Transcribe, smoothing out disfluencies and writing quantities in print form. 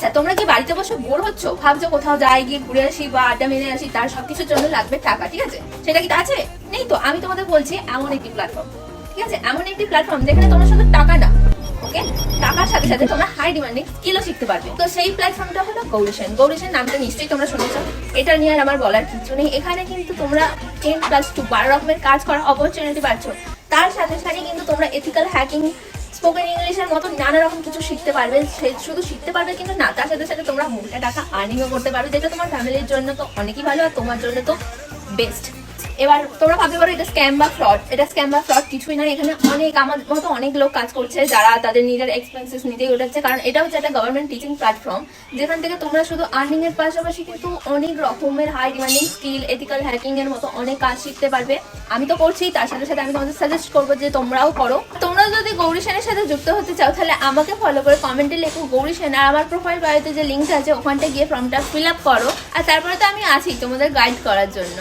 আচ্ছা, তোমরা কি বাড়িতে বসে বোর হচ্ছ, ভাবছো কোথাও যাই, গিয়ে ঘুরে আসি বা আড্ডা মেরে আসি, তার সবকিছুর জন্য লাগবে টাকা, ঠিক আছে? সেটা কি আছে? নেই তো। আমি তোমাদের বলছি এমন একটি প্ল্যাটফর্ম, ঠিক আছে, এমন একটি প্ল্যাটফর্ম যেখানে তোমরা শুধু টাকা না, ওকে, টাকার সাথে সাথে তোমরা হাই ডিমান্ডিং স্কিলও শিখতে পারবে। তো সেই প্ল্যাটফর্মটা হলো গৌরিশন। গৌরিশন নামটা নিশ্চয়ই তোমরা শুনেছো। এটা নিয়ে আর আমার বলার কিছু নেই। এখানে কিন্তু তোমরা 10+2 12 রকমের কাজ করার অপরচুনিটি পাচ্ছ। তার সাথে সাথে কিন্তু তোমরা এথিক্যাল হ্যাকিং, স্পোকেন ইংলিশের মতো নানা রকম কিছু শিখতে পারবে। শুধু শিখতে পারবে কিন্তু না, তার সাথে সাথে তোমরা মোটা টাকা আর্নিংও করতে পারবে, যেটা তোমার ফ্যামিলির জন্য তো অনেকই ভালো আর তোমার জন্য তো বেস্ট। এবার তোমরা ভাবতে পারো এটা স্ক্যাম বা ফ্রড। এটা স্ক্যাম বা ফ্রড কিছুই না। এখানে অনেক আমার মতো অনেক লোক কাজ করছে যারা তাদের নিজের এক্সপেন্সেস নিজেই উঠাচ্ছে, কারণ এটা হচ্ছে একটা গভর্নমেন্ট টিচিং প্ল্যাটফর্ম, যেখান থেকে তোমরা শুধু আর্নিং এর পাশাপাশি কিন্তু অনেক রকমের high demanding skill, ethical hacking এর মতো অনেক কাজ শিখতে পারবে। আমি তো করছি, তার সাথে সাথে আমি তোমাদের সাজেস্ট করবো যে তোমরাও করো। তোমরা যদি গৌরিশনের সাথে যুক্ত হতে চাও তাহলে আমাকে ফলো করে কমেন্টে লেখো গৌরিশন, আর আমার প্রোফাইল বায়োতে যে লিঙ্ক আছে ওখানটা গিয়ে ফর্মটা ফিল আপ করো, আর তারপরে তো আমি আছি তোমাদের গাইড করার জন্য।